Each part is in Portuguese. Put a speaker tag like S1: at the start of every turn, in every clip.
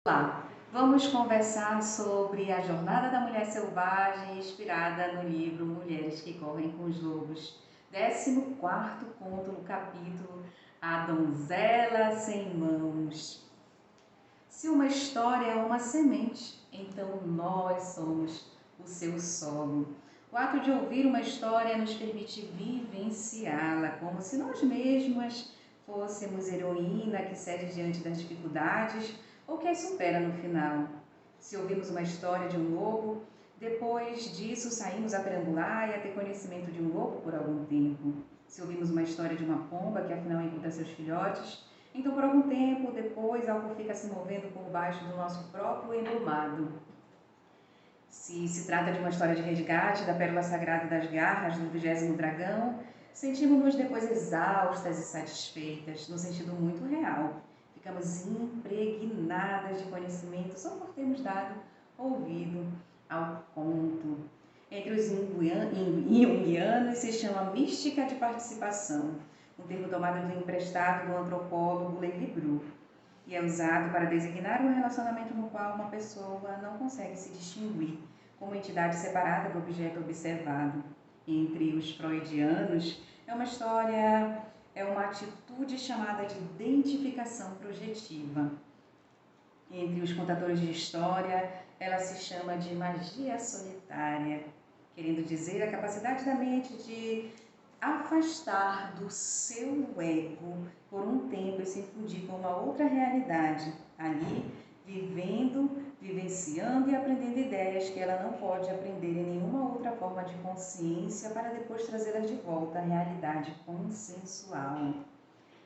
S1: Olá, vamos conversar sobre a jornada da mulher selvagem inspirada no livro Mulheres que Correm com os Lobos, 14º conto no capítulo A Donzela Sem Mãos. Se uma história é uma semente, então nós somos o seu solo. O ato de ouvir uma história nos permite vivenciá-la, como se nós mesmas fôssemos heroína que cede diante das dificuldades ou que as supera no final. Se ouvimos uma história de um lobo, depois disso saímos a perambular e a ter conhecimento de um lobo por algum tempo. Se ouvimos uma história de uma pomba que afinal encontra seus filhotes, então por algum tempo depois algo fica se movendo por baixo do nosso próprio embrumado. Se trata de uma história de resgate da pérola sagrada das garras do 20º dragão, sentimos-nos depois exaustas e satisfeitas, no sentido muito real. Ficamos impregnadas de conhecimento só por termos dado ouvido ao conto. Entre os junguianos se chama mística de participação, um termo tomado do emprestado do antropólogo Levi Bru, e é usado para designar um relacionamento no qual uma pessoa não consegue se distinguir como entidade separada do objeto observado. Entre os freudianos, é uma atitude chamada de identificação projetiva. Entre os contadores de história, ela se chama de magia solitária, querendo dizer a capacidade da mente de afastar do seu ego por um tempo e se fundir com uma outra realidade, ali vivendo, vivenciando e aprendendo ideias que ela não pode aprender em nenhuma outra forma de consciência para depois trazê-las de volta à realidade consensual.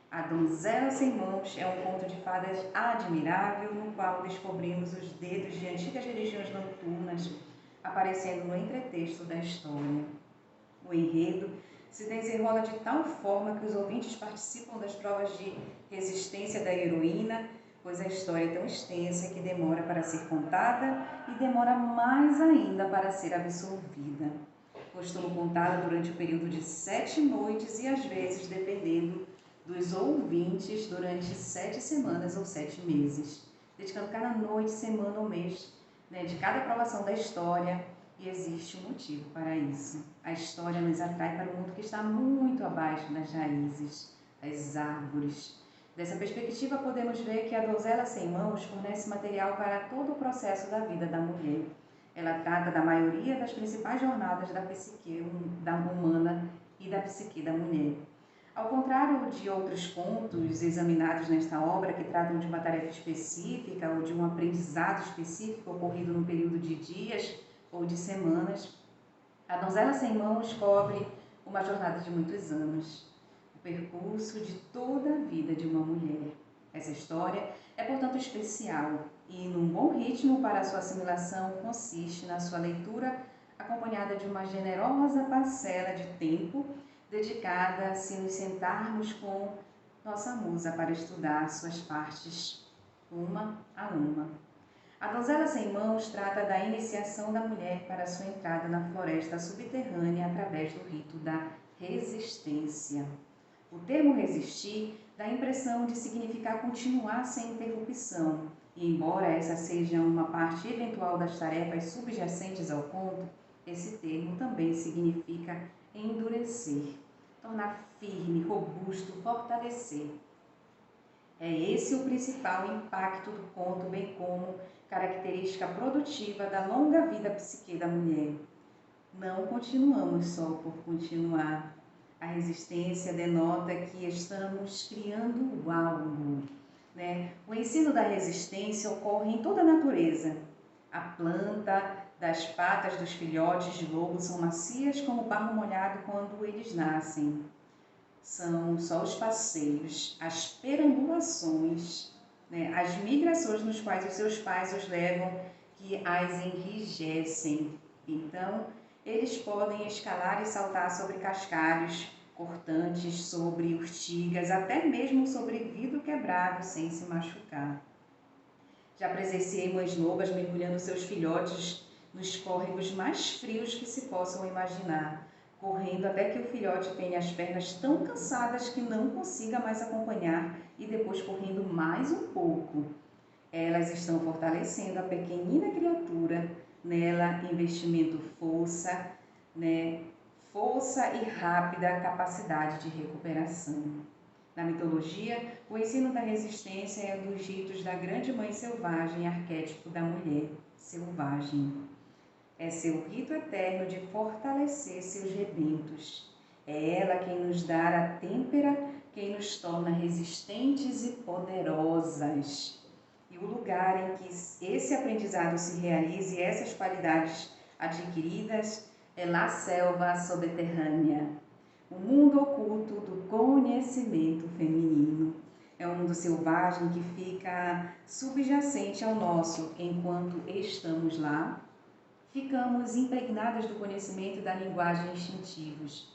S1: A Donzela Sem Mãos é um conto de fadas admirável no qual descobrimos os dedos de antigas religiões noturnas aparecendo no entretexto da história. O enredo se desenrola de tal forma que os ouvintes participam das provas de resistência da heroína, pois a história é tão extensa que demora para ser contada e demora mais ainda para ser absorvida. Costumo contá-la durante o período de 7 noites e às vezes, dependendo dos ouvintes, durante 7 semanas ou 7 meses, dedicando cada noite, semana ou mês, de cada aprovação da história. E existe um motivo para isso. A história nos atrai para um mundo que está muito abaixo das raízes, das árvores. Dessa perspectiva, podemos ver que a Donzela Sem Mãos fornece material para todo o processo da vida da mulher. Ela trata da maioria das principais jornadas da psique da humana e da psique da mulher. Ao contrário de outros contos examinados nesta obra, que tratam de uma tarefa específica ou de um aprendizado específico ocorrido num período de dias ou de semanas, a Donzela Sem Mãos cobre uma jornada de muitos anos, o percurso de toda a vida de uma mulher. Essa história é, portanto, especial e, num bom ritmo para a sua assimilação, consiste na sua leitura acompanhada de uma generosa parcela de tempo dedicada se nos sentarmos com nossa musa para estudar suas partes, uma a uma. A Donzela Sem Mãos trata da iniciação da mulher para sua entrada na floresta subterrânea através do rito da resistência. O termo resistir dá a impressão de significar continuar sem interrupção, e embora essa seja uma parte eventual das tarefas subjacentes ao conto, esse termo também significa endurecer, tornar firme, robusto, fortalecer. É esse o principal impacto do conto, bem como característica produtiva da longa vida psique da mulher. Não continuamos só por continuar. A resistência denota que estamos criando algo. O ensino da resistência ocorre em toda a natureza. A planta das patas dos filhotes de lobo são macias como barro molhado quando eles nascem. São só os passeios, as perambulações, as migrações nos quais os seus pais os levam que as enrijecem. Então, eles podem escalar e saltar sobre cascalhos cortantes, sobre urtigas, até mesmo sobre vidro quebrado sem se machucar. Já presenciei mães lobas mergulhando seus filhotes nos córregos mais frios que se possam imaginar, correndo até que o filhote tenha as pernas tão cansadas que não consiga mais acompanhar e depois correndo mais um pouco. Elas estão fortalecendo a pequenina criatura, nela investimento força, né? Força e rápida capacidade de recuperação. Na mitologia, o ensino da resistência é um dos ritos da grande mãe selvagem, arquétipo da mulher selvagem. É seu rito eterno de fortalecer seus rebentos. É ela quem nos dá a têmpera, quem nos torna resistentes e poderosas. E o lugar em que esse aprendizado se realize e essas qualidades adquiridas é la selva subterrânea, o mundo oculto do conhecimento feminino. É um mundo selvagem que fica subjacente ao nosso enquanto estamos lá. Ficamos impregnadas do conhecimento e da linguagem instintivos.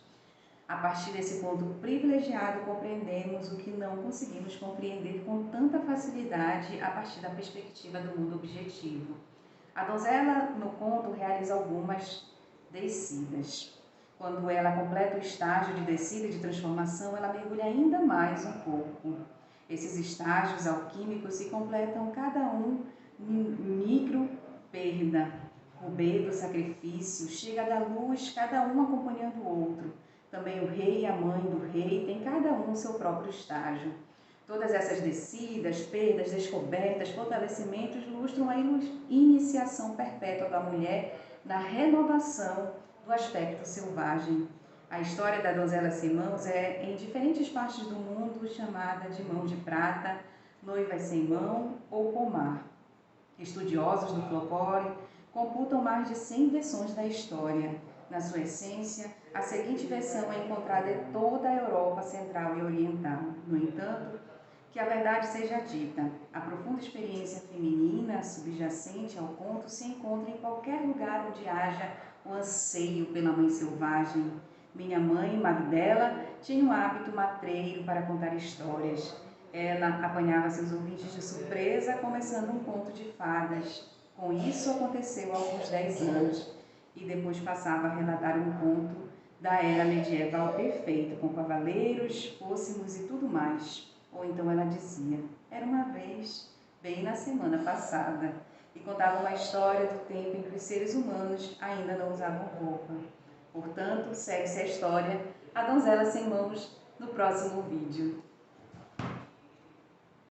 S1: A partir desse ponto privilegiado, compreendemos o que não conseguimos compreender com tanta facilidade a partir da perspectiva do mundo objetivo. A donzela, no conto, realiza algumas descidas. Quando ela completa o estágio de descida e de transformação, ela mergulha ainda mais um pouco. Esses estágios alquímicos se completam cada um micro perda, rubedo, sacrifício, chega da luz, cada um acompanhando o outro. Também o rei e a mãe do rei têm cada um seu próprio estágio. Todas essas descidas, perdas, descobertas, fortalecimentos ilustram a iniciação perpétua da mulher na renovação do aspecto selvagem. A história da donzela sem mãos é, em diferentes partes do mundo, chamada de mão de prata, noivas sem mão ou pomar. Estudiosos do folclore computam mais de 100 versões da história. Na sua essência, a seguinte versão é encontrada em toda a Europa Central e Oriental. No entanto, que a verdade seja dita, a profunda experiência feminina subjacente ao conto se encontra em qualquer lugar onde haja o anseio pela mãe selvagem. Minha mãe, Magdela, tinha um hábito matreiro para contar histórias. Ela apanhava seus ouvintes de surpresa, começando um conto de fadas. Com isso aconteceu há alguns 10 anos, e depois passava a relatar um conto da era medieval perfeita, com cavaleiros, fôssemos e tudo mais. Ou então ela dizia, era uma vez, bem na semana passada, e contava uma história do tempo em que os seres humanos ainda não usavam roupa. Portanto, segue-se a história A Donzela Sem Mãos no próximo vídeo.